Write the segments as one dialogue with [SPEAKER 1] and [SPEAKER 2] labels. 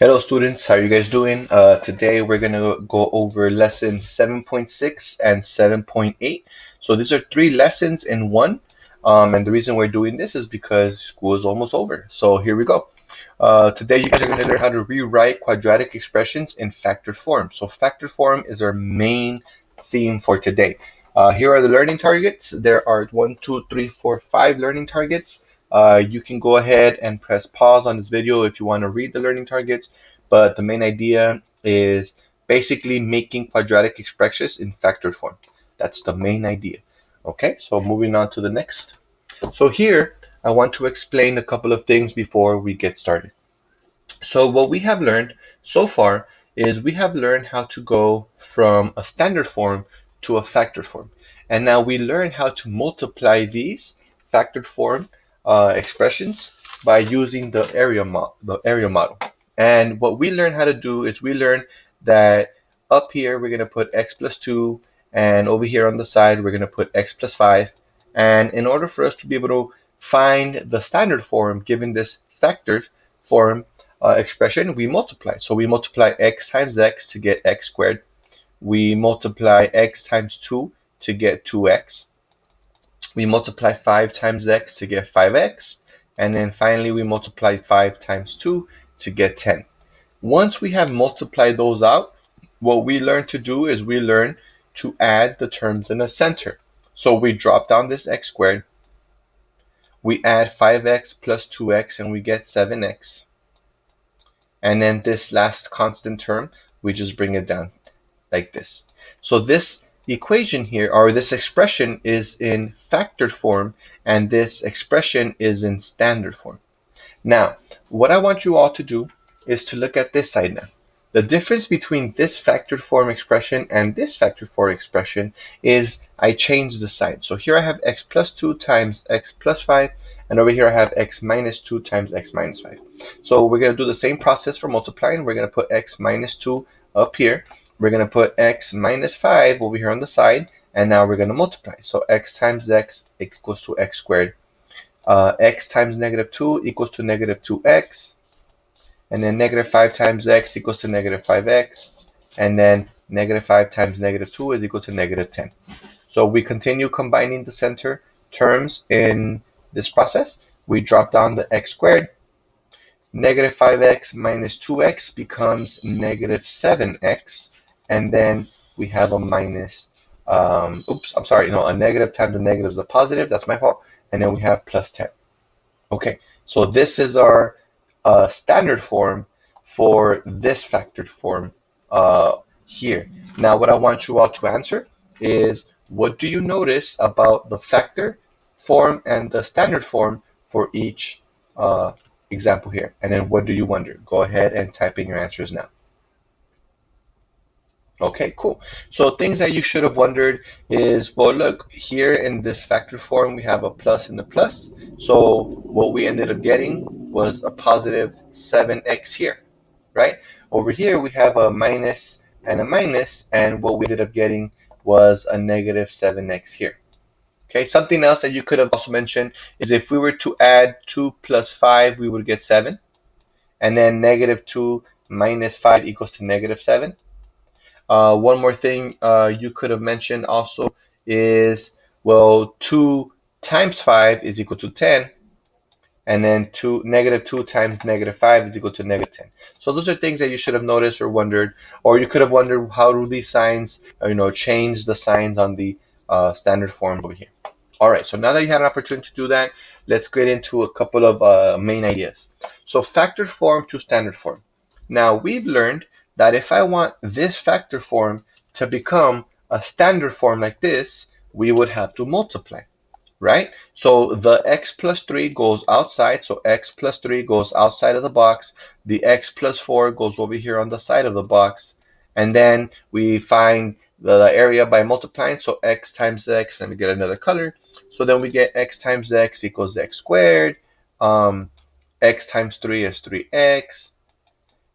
[SPEAKER 1] Hello students, how are you guys doing? Today we're going to go over lesson 7.6 and 7.8. So these are three lessons in one. And the reason we're doing this is because school is almost over. So here we go. Today you guys are going to learn how to rewrite quadratic expressions in factored form. So factored form is our main theme for today. Here are the learning targets. There are 1, 2, 3, 4, 5 learning targets. You can go ahead and press pause on this video if you want to read the learning targets, but the main idea is basically making quadratic expressions in factored form. That's the main idea. Okay, so moving on to the next. So here, I want to explain a couple of things before we get started. So what we have learned so far is we have learned how to go from a standard form to a factored form. And now we learn how to multiply these factored form expressions by using the area model. And what we learn how to do is we learn that up here we're going to put x plus 2, and over here on the side we're going to put x plus 5. And in order for us to be able to find the standard form given this factored form expression, we multiply. So we multiply x times x to get x squared. We multiply x times 2 to get 2x. We multiply 5 times x to get 5x. And then finally we multiply 5 times 2 to get 10. Once we have multiplied those out, what we learn to do is we learn to add the terms in the center. So we drop down this x squared. We add 5x plus 2x and we get 7x. And then this last constant term, we just bring it down like this. So this equation here, or this expression, is in factored form, and this expression is in standard form. Now, what I want you all to do is to look at this side now. The difference between this factored form expression and this factored form expression is I changed the sign. So here I have x plus 2 times x plus 5, and over here I have x minus 2 times x minus 5. So we're going to do the same process for multiplying. We're going to put x minus 2 up here. We're going to put x minus 5 over here on the side, and now we're going to multiply. So x times x equals to x squared. X times negative 2 equals to negative 2x. And then negative 5 times x equals to negative 5x. And then negative 5 times negative 2 is equal to negative 10. So we continue combining the center terms in this process. We drop down the x squared. Negative 5x minus 2x becomes negative 7x. And then we have a minus, a negative times a negative is a positive. That's my fault. And then we have plus 10. Okay, so this is our standard form for this factored form here. Now, what I want you all to answer is, what do you notice about the factor form and the standard form for each example here? And then what do you wonder? Go ahead and type in your answers now. Okay, cool. So things that you should have wondered is, well, look, here in this factor form, we have a plus and a plus. So what we ended up getting was a positive 7x here, right? Over here, we have a minus, and what we ended up getting was a negative 7x here. Okay, something else that you could have also mentioned is if we were to add 2 plus 5, we would get 7. And then negative 2 minus 5 equals to negative 7. One more thing you could have mentioned also is, well, 2 times 5 is equal to 10, and then negative 2 times negative 5 is equal to negative 10. So those are things that you should have noticed or wondered, or you could have wondered how do these signs, change the signs on the standard form over here. All right, so now that you had an opportunity to do that, let's get into a couple of main ideas. So factored form to standard form. Now we've learned that if I want this factor form to become a standard form like this, we would have to multiply, right? So the x plus 3 goes outside, so x plus 3 goes outside of the box. The x plus 4 goes over here on the side of the box. And then we find the area by multiplying, so x times x, and we get another color. So then we get x times x equals x squared. X times 3 is 3x.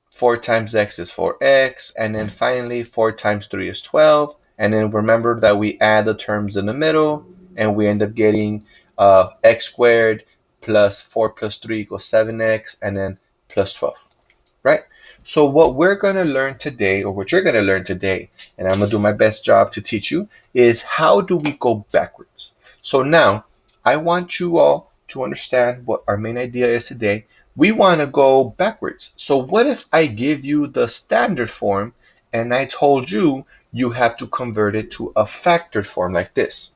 [SPEAKER 1] 4 times x is 4x, and then finally 4 times 3 is 12. And then remember that we add the terms in the middle, and we end up getting x squared plus 4 plus 3 equals 7x, and then plus 12, right? So what we're going to learn today, or what you're going to learn today, and I'm going to do my best job to teach you, is how do we go backwards. So now I want you all to understand what our main idea is today. We want to go backwards. So what if I give you the standard form and I told you you have to convert it to a factored form like this?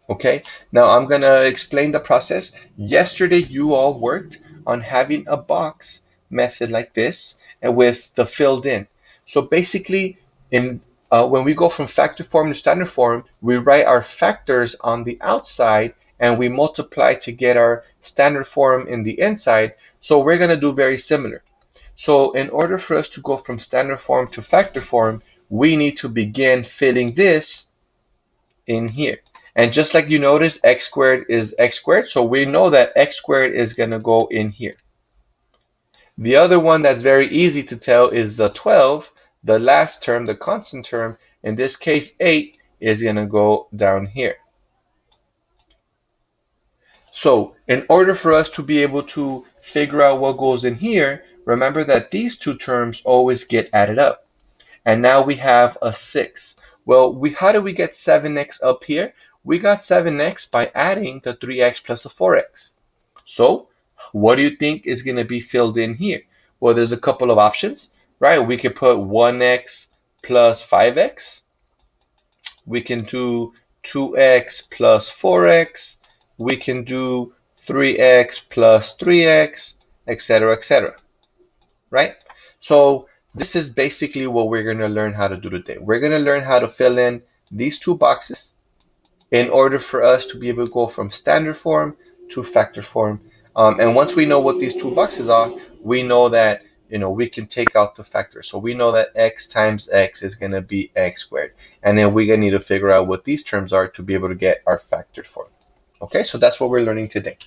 [SPEAKER 1] Okay, now I'm gonna explain the process. Yesterday you all worked on having a box method like this and with the filled in. So basically, in when we go from factor form to standard form, we write our factors on the outside and we multiply to get our standard form in the inside. So we're gonna do very similar. So in order for us to go from standard form to factor form, we need to begin filling this in here. And just like you notice, x squared is x squared, so we know that x squared is going to go in here. The other one that's very easy to tell is the 12, the last term, the constant term. In this case, 8 is going to go down here. So in order for us to be able to figure out what goes in here, remember that these two terms always get added up. And now we have a 6. Well, how did we get 7x up here? We got 7x by adding the 3x plus the 4x. So what do you think is going to be filled in here? Well, there's a couple of options, right? We could put 1x plus 5x. We can do 2x plus 4x. We can do 3x plus 3x, etc., etc., right? So this is basically what we're going to learn how to do today. We're going to learn how to fill in these two boxes in order for us to be able to go from standard form to factor form. And once we know what these two boxes are, we know that we can take out the factor. So we know that x times x is going to be x squared. And then we're going to need to figure out what these terms are to be able to get our factored form. Okay, so that's what we're learning today.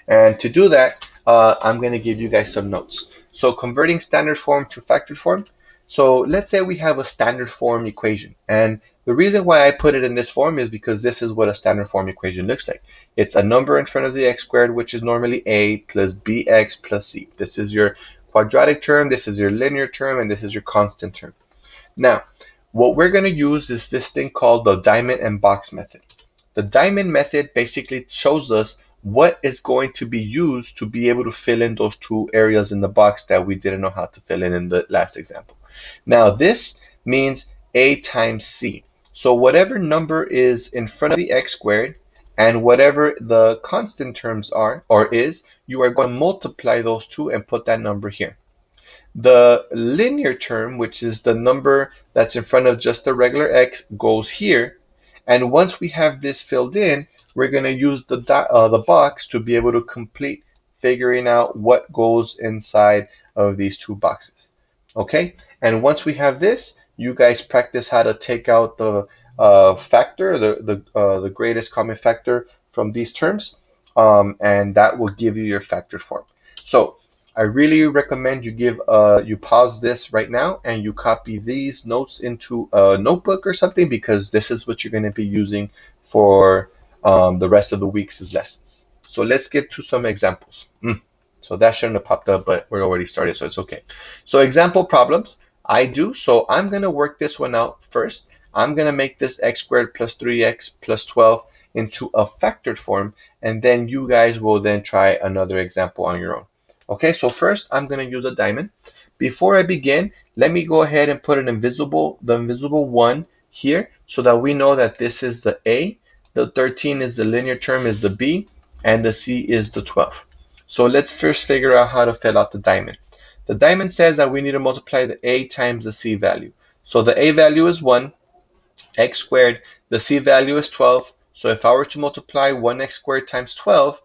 [SPEAKER 1] And to do that, I'm going to give you guys some notes. So converting standard form to factored form. So let's say we have a standard form equation. And the reason why I put it in this form is because this is what a standard form equation looks like. It's a number in front of the x squared, which is normally a plus bx plus c. This is your quadratic term, this is your linear term, and this is your constant term. Now, what we're going to use is this thing called the diamond and box method. The diamond method basically shows us what is going to be used to be able to fill in those two areas in the box that we didn't know how to fill in the last example. Now this means a times c. So whatever number is in front of the x squared and whatever the constant terms are or is, you are going to multiply those two and put that number here. The linear term, which is the number that's in front of just the regular x, goes here. And once we have this filled in, we're going to use the box to be able to complete figuring out what goes inside of these two boxes. Okay, and once we have this, you guys practice how to take out the factor, the greatest common factor from these terms, and that will give you your factored form. So I really recommend you pause this right now and you copy these notes into a notebook or something, because this is what you're going to be using for the rest of the week's lessons. So let's get to some examples. So that shouldn't have popped up, but we're already started, so it's okay. So example problems, so I'm going to work this one out first. I'm going to make this x squared plus 3x plus 12 into a factored form, and then you guys will then try another example on your own. Okay, so first I'm going to use a diamond. Before I begin, let me go ahead and put the invisible 1 here so that we know that this is the A, the 13 is the linear term is the B, and the C is the 12. So let's first figure out how to fill out the diamond. The diamond says that we need to multiply the A times the C value. So the A value is 1, x squared, the C value is 12. So if I were to multiply 1x squared times 12,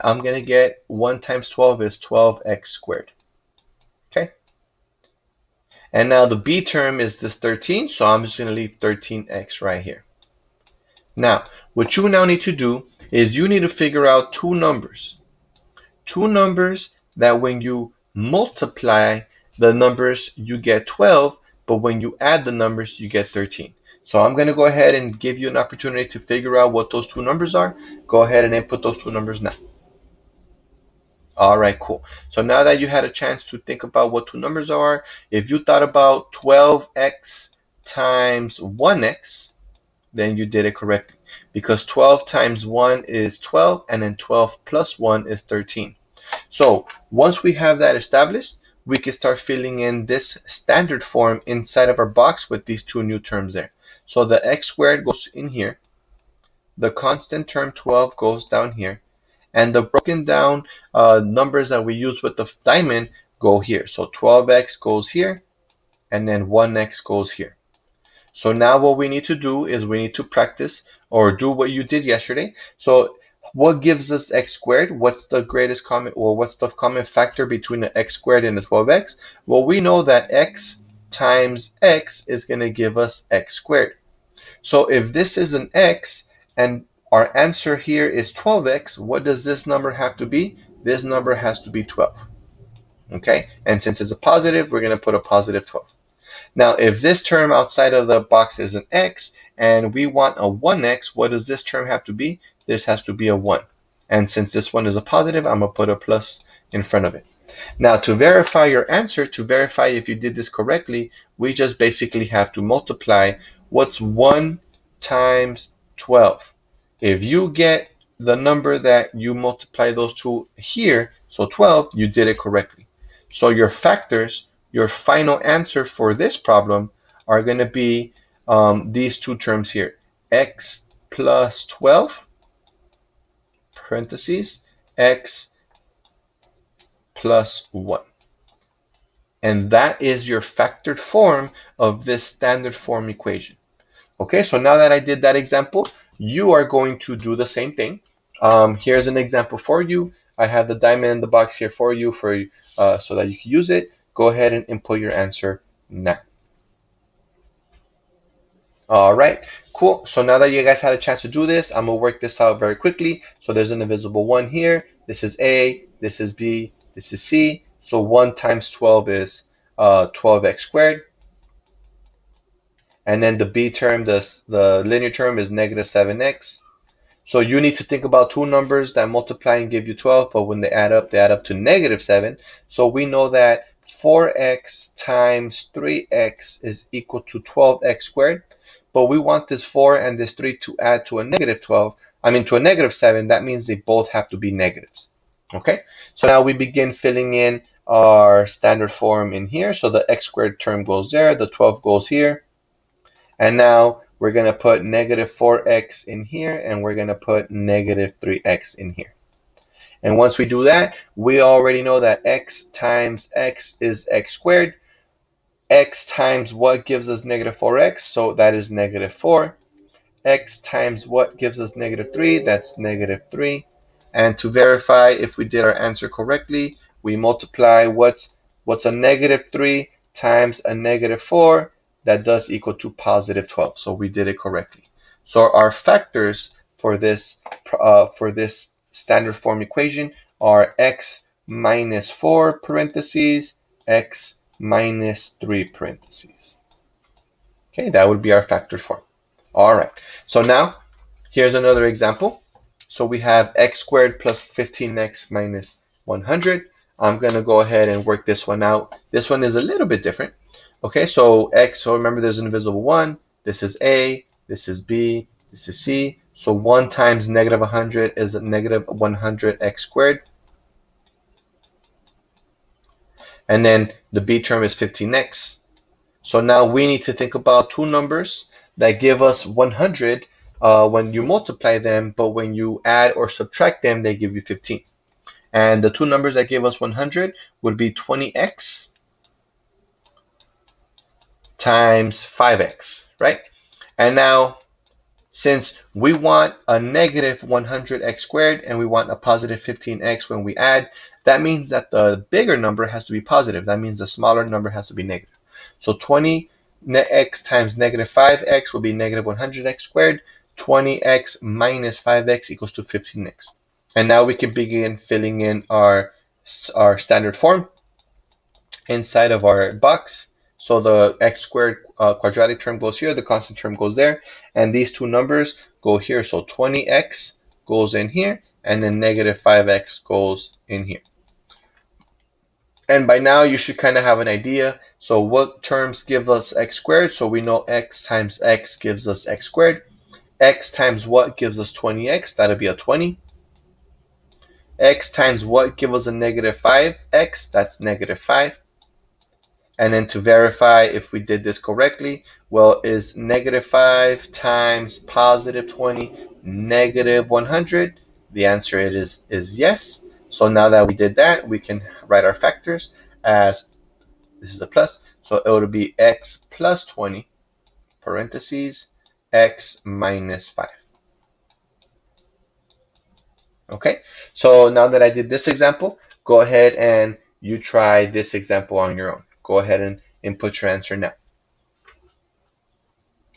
[SPEAKER 1] I'm going to get 1 times 12 is 12x squared. Okay. And now the B term is this 13, so I'm just going to leave 13x right here. Now, what you now need to do is you need to figure out two numbers. Two numbers that when you multiply the numbers, you get 12, but when you add the numbers, you get 13. So I'm going to go ahead and give you an opportunity to figure out what those two numbers are. Go ahead and input those two numbers now. All right, cool. So now that you had a chance to think about what two numbers are, if you thought about 12x times 1x, then you did it correctly, because 12 times 1 is 12, and then 12 plus 1 is 13. So once we have that established, we can start filling in this standard form inside of our box with these two new terms there. So the x squared goes in here, the constant term 12 goes down here, and the broken down numbers that we use with the diamond go here. So 12x goes here, and then 1x goes here. So now what we need to do is we need to practice or do what you did yesterday. So what gives us x squared? What's the greatest common, or what's the common factor between the x squared and the 12x? Well, we know that x times x is going to give us x squared. So if this is an x and our answer here is 12x, what does this number have to be? This number has to be 12. Okay, and since it's a positive, we're going to put a positive 12. Now, if this term outside of the box is an x and we want a 1x, what does this term have to be? This has to be a 1. And since this one is a positive, I'm going to put a plus in front of it. Now, to verify your answer, to verify if you did this correctly, we just basically have to multiply what's 1 times 12. If you get the number that you multiply those two here, so 12, you did it correctly. So your factors, your final answer for this problem are going to be these two terms here, x plus 12, parentheses, x plus 1. And that is your factored form of this standard form equation. Okay, so now that I did that example, you are going to do the same thing. Here's an example for you. I have the diamond in the box here for you so that you can use it. Go ahead and input your answer now. All right, cool. So now that you guys had a chance to do this, I'm gonna work this out very quickly. So there's an invisible 1 here. This is A, this is B, this is C. So 1 times 12 is 12x squared. And then the B term, the linear term, is negative 7x. So you need to think about two numbers that multiply and give you 12, but when they add up to negative 7. So we know that 4x times 3x is equal to 12x squared. But we want this 4 and this 3 to add to a negative 12, to a negative 7. That means they both have to be negatives. Okay, so now we begin filling in our standard form in here. So the x squared term goes there, the 12 goes here. And now we're going to put negative 4x in here, and we're going to put negative 3x in here. And once we do that, we already know that x times x is x squared. X times what gives us negative 4x? So that is negative 4. X times what gives us negative 3? That's negative 3. And to verify if we did our answer correctly, we multiply what's a negative 3 times a negative 4. That does equal to positive 12. So we did it correctly. So our factors for this standard form equation are x minus 4 parentheses, x minus 3 parentheses. Okay, that would be our factored form. All right, so now here's another example. So we have x squared plus 15x minus 100. I'm going to go ahead and work this one out. This one is a little bit different. Okay, so x, so remember there's an invisible 1. This is A, this is B, this is C. So 1 times negative 100 is negative 100x squared. And then the B term is 15x. So now we need to think about two numbers that give us 100 when you multiply them, but when you add or subtract them, they give you 15. And the two numbers that give us 100 would be 20x times 5x, right? And now, since we want a negative 100x squared and we want a positive 15x when we add, that means that the bigger number has to be positive. That means the smaller number has to be negative. So 20x times negative 5x will be negative 100x squared. 20x minus 5x equals to 15x. And now we can begin filling in our standard form inside of our box. So the x squared quadratic term goes here, the constant term goes there, and these two numbers go here. So 20x goes in here, and then negative 5x goes in here. And by now you should kind of have an idea. So what terms give us x squared? So we know x times x gives us x squared. X times what gives us 20x? That'll be a 20. X times what gives us a negative 5x? That's negative 5. And then to verify if we did this correctly, well, is negative 5 times positive 20 negative 100? The answer is yes. So now that we did that, we can write our factors as this is a plus. So it would be x plus 20 parentheses x minus 5. Okay, so now that I did this example, go ahead and you try this example on your own. Go ahead and input your answer now.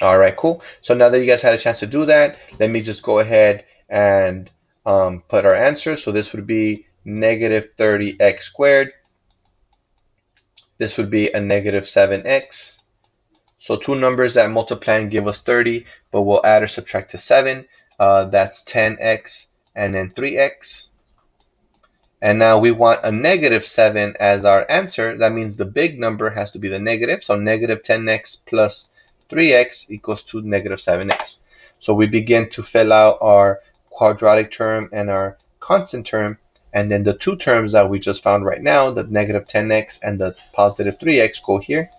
[SPEAKER 1] All right, cool. So now that you guys had a chance to do that, let me just go ahead and put our answer. So this would be negative 30x squared. This would be a negative 7x. So two numbers that multiply and give us 30, but we'll add or subtract to 7. That's 10x and then 3x. And now we want a negative 7 as our answer. That means the big number has to be the negative. So negative 10x plus 3x equals to negative 7x. So we begin to fill out our quadratic term and our constant term. And then the two terms that we just found right now, the negative 10x and the positive 3x, go here.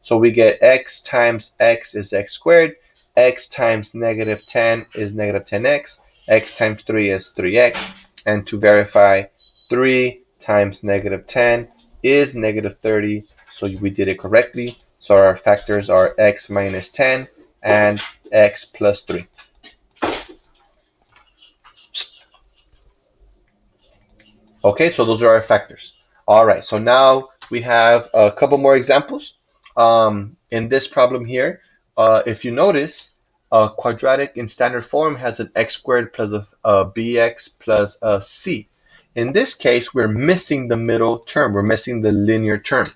[SPEAKER 1] So we get x times x is x squared. X times negative 10 is negative 10x. X times 3 is 3x. And to verify, 3 times negative 10 is negative 30. So we did it correctly. So our factors are x minus 10 and x plus 3. Okay, so those are our factors. All right, so now we have a couple more examples. In this problem here, if you notice, a quadratic in standard form has an x squared plus a bx plus a c. In this case, we're missing the middle term. We're missing the linear term.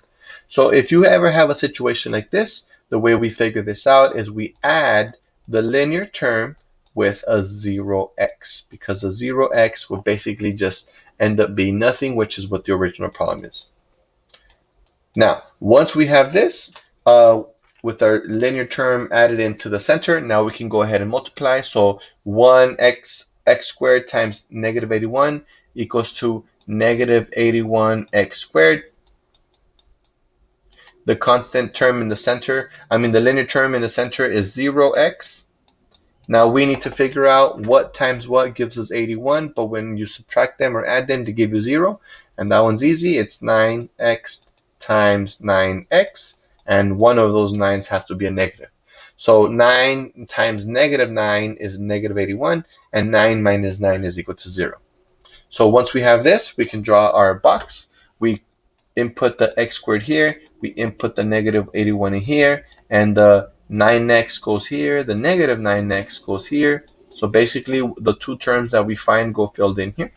[SPEAKER 1] So if you ever have a situation like this, the way we figure this out is we add the linear term with a 0x, because a 0x would basically just end up being nothing, which is what the original problem is. Now, once we have this, with our linear term added into the center, now we can go ahead and multiply. So 1x squared times negative 81 equals to negative 81x squared. The constant term in the center, the linear term in the center is 0x. Now we need to figure out what times what gives us 81, but when you subtract them or add them, they give you 0. And that one's easy. It's 9x times 9x, and one of those 9's has to be a negative. So 9 times negative 9 is negative 81, and 9 minus 9 is equal to 0. So once we have this, we can draw our box. We input the x squared here, we input the negative 81 in here, and the 9x goes here, the negative 9x goes here. So basically the two terms that we find go filled in here.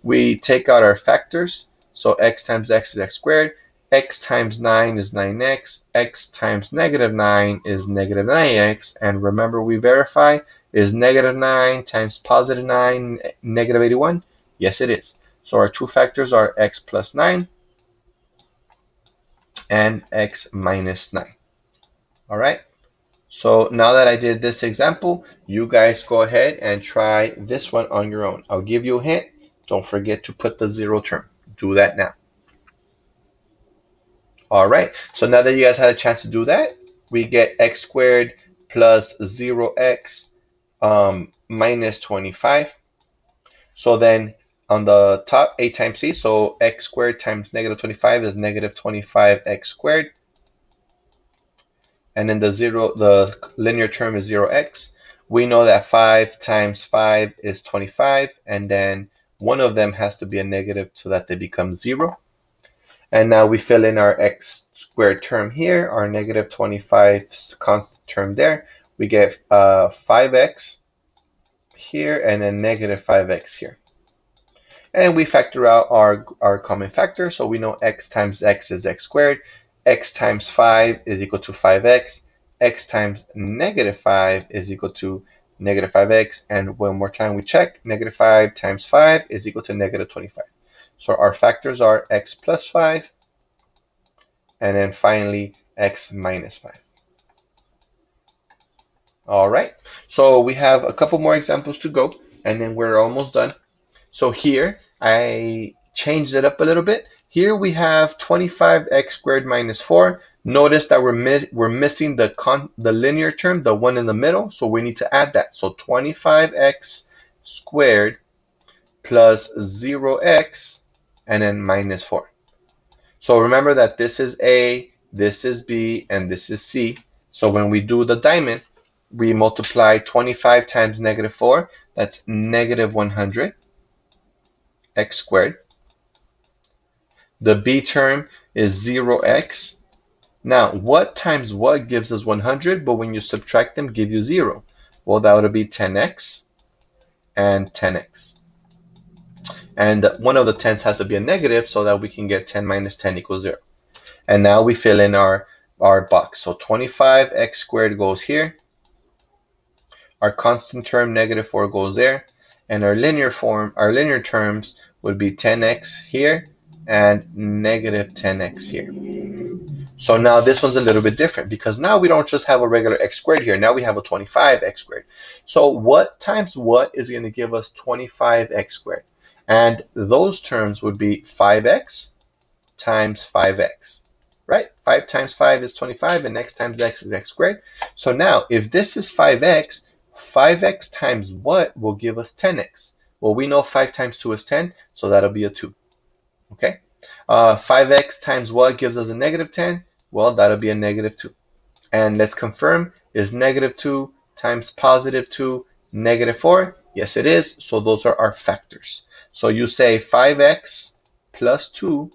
[SPEAKER 1] We take out our factors. So x times x is x squared, x times 9 is 9x, x times negative 9 is negative 9x, and remember we verify, is negative 9 times positive 9 negative 81? Yes, it is. So our two factors are x plus 9 and x minus 9. All right. So now that I did this example, you guys go ahead and try this one on your own. I'll give you a hint. Don't forget to put the 0 term. Do that now. All right. So now that you guys had a chance to do that, we get x squared plus 0x minus 25. So then on the top, a times c, so x squared times negative 25 is negative 25x squared. And then the linear term is 0x. We know that 5 times 5 is 25, and then one of them has to be a negative so that they become 0. And now we fill in our x squared term here, our negative 25 constant term there. We get 5x here, and then negative 5x here. And we factor out our common factor, so we know x times x is x squared, x times 5 is equal to 5x, x times negative 5 is equal to negative 5x, and one more time we check, negative 5 times 5 is equal to negative 25. So our factors are x plus 5 and then finally x minus 5. All right, so we have a couple more examples to go, and then we're almost done. So here I changed it up a little bit. Here we have 25x squared minus 4. Notice that we're missing the linear term, the one in the middle, so we need to add that. So 25x squared plus 0x and then minus 4. So remember that this is A, this is B, and this is C. So when we do the diamond, we multiply 25 times negative 4. That's negative 100 x squared. The B term is 0x. Now, what times what gives us 100, but when you subtract them, give you 0? Well, that would be 10x and 10x. And one of the 10s has to be a negative so that we can get 10 minus 10 equals 0. And now we fill in our box. So 25x squared goes here. Our constant term, negative 4, goes there. And our linear terms would be 10x here and negative 10x here. So now this one's a little bit different because now we don't just have a regular x squared here. Now we have a 25x squared. So what times what is going to give us 25x squared? And those terms would be 5x times 5x, right? 5 times 5 is 25, and x times x is x squared. So now if this is 5x, 5x times what will give us 10x? Well, we know 5 times 2 is 10, so that'll be a 2. Okay? 5x times what gives us a negative 10? Well, that'll be a negative 2. And let's confirm, is negative 2 times positive 2 negative 4? Yes, it is. So those are our factors. So you say 5x plus 2,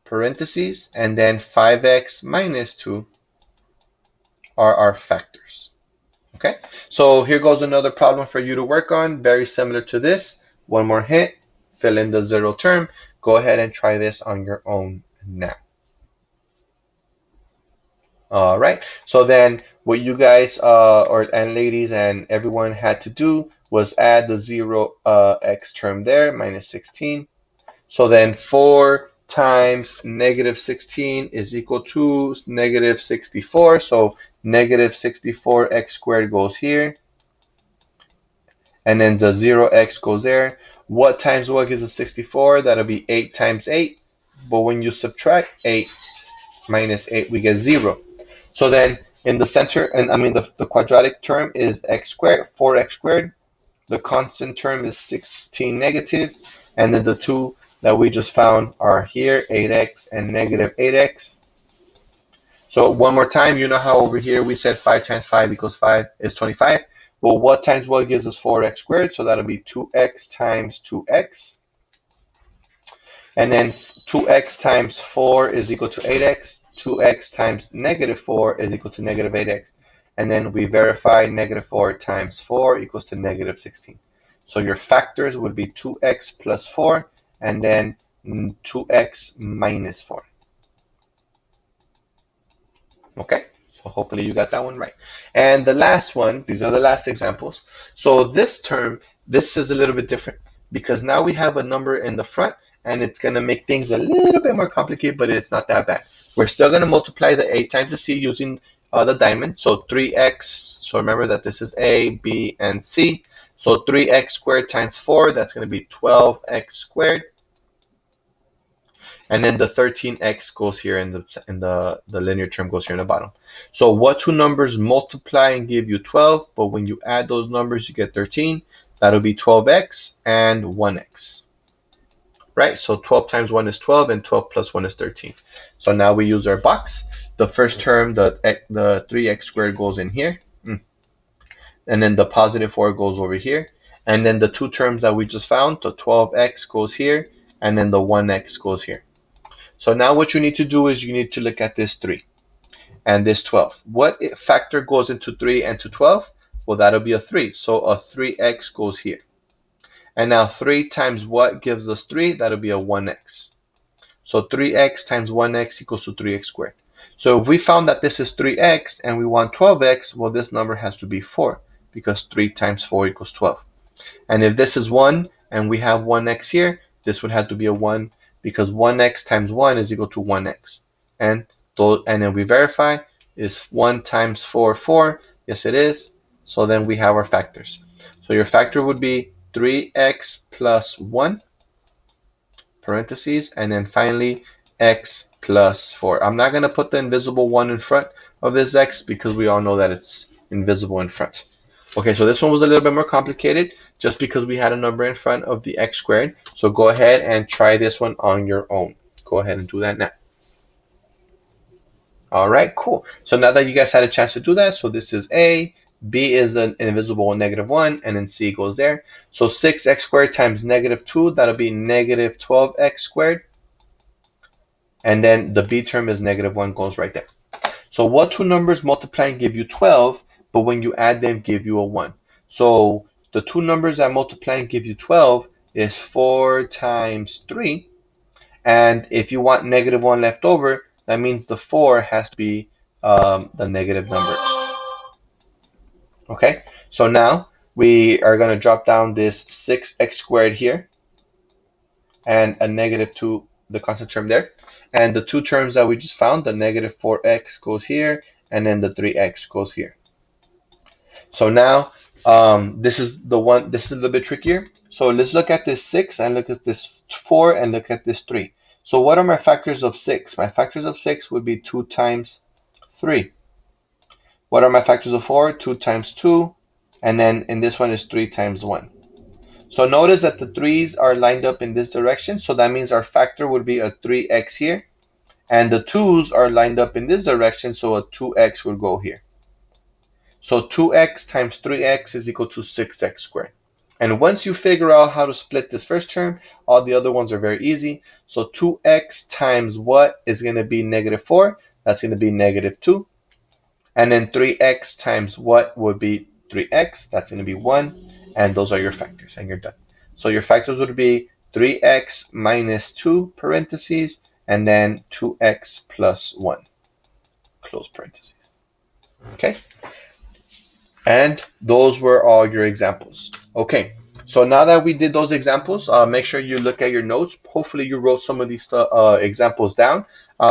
[SPEAKER 1] parentheses, and then 5x minus 2 are our factors. Okay, so here goes another problem for you to work on, very similar to this. One more hint, fill in the 0 term. Go ahead and try this on your own now. All right, so then what you guys and ladies and everyone had to do was add the 0x term there, minus 16. So then 4 times negative 16 is equal to negative 64. So negative 64x squared goes here. And then the 0x goes there. What times what gives us 64? That'll be 8 times 8. But when you subtract 8 minus 8, we get 0. So then in the center, and I mean the quadratic term is x squared, 4x squared. The constant term is 16 negative. And then the two that we just found are here, 8x and negative 8x. So one more time, you know how over here we said 5 times 5 equals 5 is 25. Well, what times what gives us 4x squared? So that'll be 2x times 2x. And then 2x times 4 is equal to 8x. 2x times negative 4 is equal to negative 8x. And then we verify negative 4 times 4 equals to negative 16. So your factors would be 2x plus 4 and then 2x minus 4. Okay, so hopefully you got that one right. And the last one, these are the last examples. So this term, this is a little bit different because now we have a number in the front and it's going to make things a little bit more complicated, but it's not that bad. We're still going to multiply the a times the c using the diamond. So 3x, so remember that this is a, b, and c. So 3x squared times 4, that's going to be 12x squared. And then the 13x goes here and the linear term goes here in the bottom. So what two numbers multiply and give you 12, but when you add those numbers, you get 13. That'll be 12x and 1x. Right, so 12 times 1 is 12, and 12 plus 1 is 13. So now we use our box. The first term, the 3x squared goes in here. And then the positive 4 goes over here. And then the two terms that we just found, the 12x goes here, and then the 1x goes here. So now what you need to do is you need to look at this 3 and this 12. What factor goes into 3 and to 12? Well, that'll be a 3. So a 3x goes here. And now 3 times what gives us 3? That'll be a 1x. So 3x times 1x equals to 3x squared. So if we found that this is 3x and we want 12x, well, this number has to be 4 because 3 times 4 equals 12. And if this is 1 and we have 1x here, this would have to be a 1 because 1x times 1 is equal to 1x. and then we verify. Is 1 times 4 4? Yes, it is. So then we have our factors. So your factor would be 3x plus 1 parentheses, and then finally x plus 4. I'm not going to put the invisible 1 in front of this x because we all know that it's invisible in front. Okay, so this one was a little bit more complicated just because we had a number in front of the x squared. So go ahead and try this one on your own. Go ahead and do that now. All right, cool. So now that you guys had a chance to do that, so this is A, B is an invisible -1, and then C goes there. So 6x squared times -2, that'll be -12x squared. And then the B term is -1, goes right there. So what two numbers multiply and give you 12, but when you add them give you a 1? So the two numbers that multiply and give you 12 is 4 times 3. And if you want -1 left over, that means the 4 has to be the negative number. Okay, so now we are going to drop down this 6x squared here and a -2, the constant term there. And the two terms that we just found, the -4x goes here, and then the 3x goes here. So now this is the one, this is a little bit trickier. So let's look at this 6 and look at this 4 and look at this 3. So what are my factors of 6? My factors of 6 would be 2 times 3. What are my factors of 4? 2 times 2. And then in this one is 3 times 1. So notice that the 3's are lined up in this direction. So that means our factor would be a 3x here. And the 2's are lined up in this direction. So a 2x would go here. So 2x times 3x is equal to 6x squared. And once you figure out how to split this first term, all the other ones are very easy. So 2x times what is going to be -4? That's going to be -2. And then 3x times what would be 3x? That's going to be 1. And those are your factors, and you're done. So your factors would be 3x minus 2 parentheses, and then 2x plus 1 close parentheses. Okay? And those were all your examples. Okay, so now that we did those examples, make sure you look at your notes. Hopefully you wrote some of these examples down.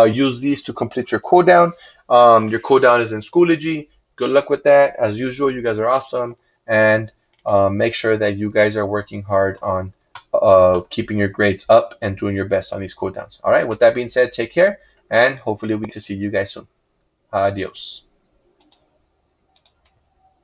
[SPEAKER 1] Use these to complete your code down. Your code down is in Schoology. Good luck with that. As usual, you guys are awesome. And make sure that you guys are working hard on keeping your grades up and doing your best on these code downs. All right, with that being said, take care. And hopefully we can see you guys soon. Adios.